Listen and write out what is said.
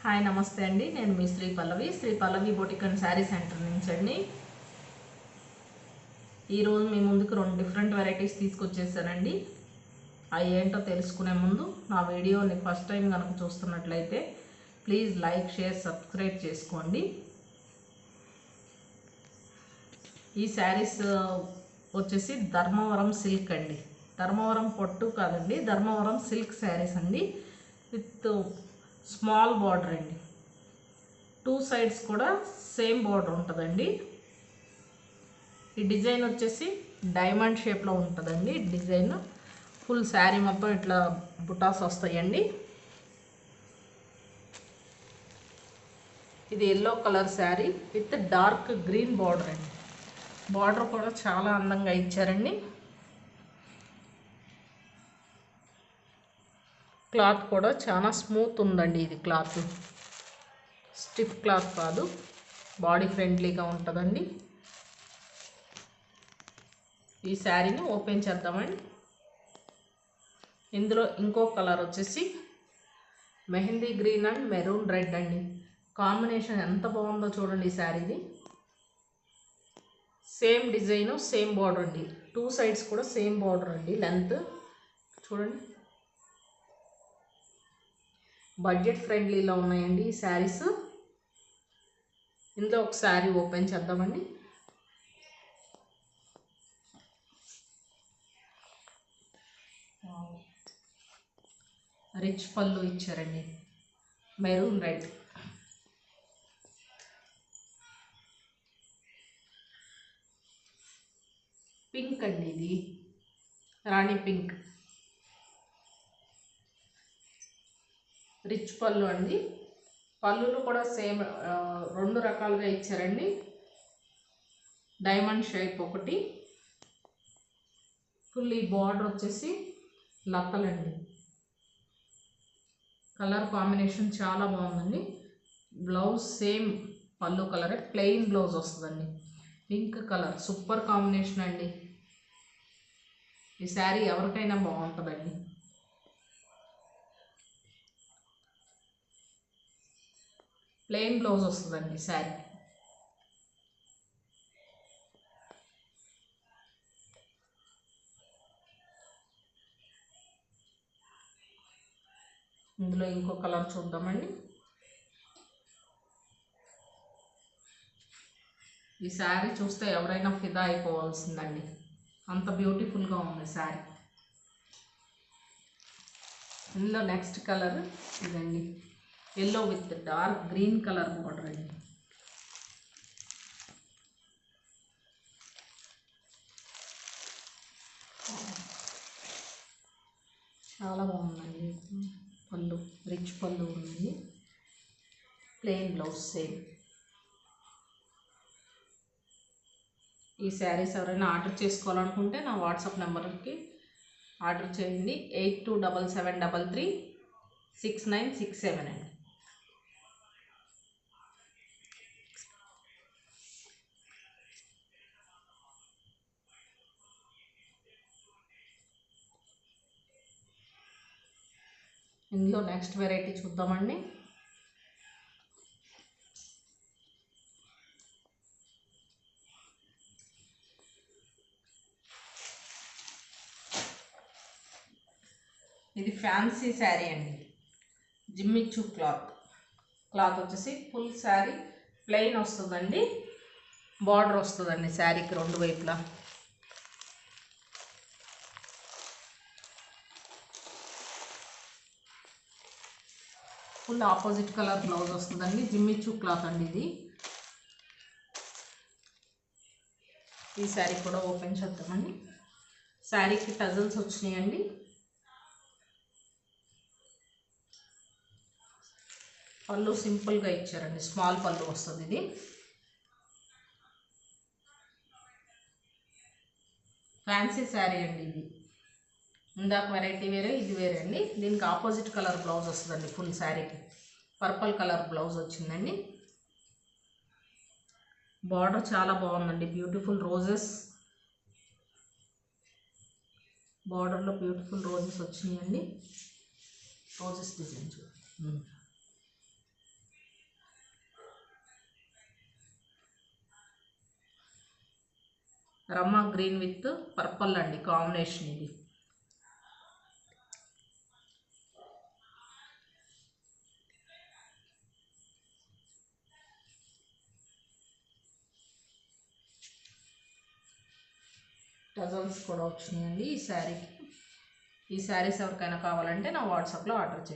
Hi నమస్తే అండి. నేను మీ శ్రీ పల్లవి బొటిక్ అండ్ శారీ సెంటర్ నుంచి అండి. ఈరోజు మీ ముందుకు 2 డిఫరెంట్ వెరైటీస్ తీసుకొచ్చేసానండి. అవి ఏంటో తెలుసుకునే ముందు నా వీడియోని ఫస్ట్ టైం కనుక చూస్తున్నట్లయితే ప్లీజ్ లైక్, షేర్, సబ్స్క్రైబ్ చేసుకోండి. ఈ శారీస్ వచ్చేసి ధర్మవరం సిల్క్ అండి. ధర్మవరం పట్టు కాదండి, ధర్మవరం సిల్క్ శారీస్ అండి. విత్ స్మాల్ బార్డర్ అండి. 2 సైడ్స్ కూడా సేమ్ బార్డర్ ఉంటుందండి. ఈ డిజైన్ వచ్చేసి డైమండ్ షేప్లో ఉంటుందండి. డిజైన్ ఫుల్ శారీ మొత్తం ఇట్లా బుటాస్ వస్తాయండి. ఇది yellow colour sari with dark green border అండి. బార్డర్ కూడా చాలా అందంగా ఇచ్చారండి. క్లాత్ కూడా చాలా స్మూత్ ఉందండి. ఇది క్లాత్ స్టిఫ్ క్లాత్ కాదు, బాడీ ఫ్రెండ్లీగా ఉంటుందండి. ఈ శారీని ఓపెన్ చేద్దామండి. ఇందులో ఇంకో కలర్ వచ్చేసి mehndi green and maroon red అండి. కాంబినేషన్ ఎంత బాగుందో చూడండి. ఈ శారీది సేమ్ డిజైన్, సేమ్ బార్డర్ అండి. 2 సైడ్స్ కూడా సేమ్ బార్డర్ అండి. లెంత్ చూడండి. బడ్జెట్ ఫ్రెండ్లీలో ఉన్నాయండి ఈ శారీస్. ఇందులో ఒక శారీ ఓపెన్ చేద్దామండి. రిచ్ పళ్ళు ఇచ్చారండి, మెరూన్ రెడ్. పింక్ అండి, ఇది రాణి పింక్. రిచ్ పళ్ళు అండి. పళ్ళులు కూడా సేమ్ 2 రకాలుగా ఇచ్చారండి. డైమండ్ షేప్ ఒకటి, ఫుల్ ఈ బార్డర్ వచ్చేసి లతలండి. కలర్ కాంబినేషన్ చాలా బాగుందండి. బ్లౌజ్ సేమ్ పళ్ళు కలరే, ప్లెయిన్ బ్లౌజ్ వస్తుందండి. పింక్ కలర్ సూపర్ కాంబినేషన్ అండి. ఈ శారీ ఎవరికైనా బాగుంటుందండి. ప్లెయిన్ బ్లౌజ్ వస్తుందండి శారీ. ఇందులో ఇంకో కలర్ చూద్దామండి. ఈ శారీ చూస్తే ఎవరైనా ఫిదా అయిపోవాల్సిందండి, అంత బ్యూటిఫుల్గా ఉంది శారీ. ఇందులో నెక్స్ట్ కలర్ ఇదండి, yellow with dark green colour border అండి. చాలా బాగుందండి. పళ్ళు రిచ్ పళ్ళు ఉంది, ప్లెయిన్ బ్లౌజ్ సేమ్. ఈ శారీస్ ఎవరైనా ఆర్డర్ చేసుకోవాలనుకుంటే నా వాట్సాప్ నెంబర్కి ఆర్డర్ చేయండి. 8277336967 అండి. ఇందులో నెక్స్ట్ వెరైటీ చూద్దామండి. ఇది ఫ్యాన్సీ శారీ అండి. జిమ్మిచ్చు క్లాత్ వచ్చేసి ఫుల్ శారీ ప్లెయిన్ వస్తుందండి. బార్డర్ వస్తుందండి శారీకి 2 వైపులా. ఫుల్ ఆపోజిట్ కలర్ బ్లౌజ్ వస్తుందండి. జిమ్మిచ్చు క్లాత్ అండి ఇది. ఈ శారీ కూడా ఓపెన్ చేద్దామండి. శారీకి టజల్స్ వచ్చినాయండి. పళ్ళు సింపుల్గా ఇచ్చారండి, స్మాల్ పళ్ళు వస్తుంది. ఇది ఫ్యాన్సీ శారీ అండి. ఇది ఇందాక వెరైటీ వేరే, ఇది వేరే అండి. దీనికి ఆపోజిట్ కలర్ బ్లౌజ్ వస్తుందండి. ఫుల్ శారీకి పర్పుల్ కలర్ బ్లౌజ్ వచ్చిందండి. బార్డర్ చాలా బాగుందండి. బ్యూటిఫుల్ రోజెస్ బార్డర్లో బ్యూటిఫుల్ రోజెస్ వచ్చినాయండి. రోజెస్ డిజైన్ చూడండి. రమ్మా గ్రీన్ విత్ పర్పుల్ అండి కాంబినేషన్ ఇది. టజల్స్ కూడా వచ్చినాయండి ఈ శారీకి. ఈ శారీస్ ఎవరికైనా కావాలంటే నా వాట్సాప్లో ఆర్డర్ చేస్తాను.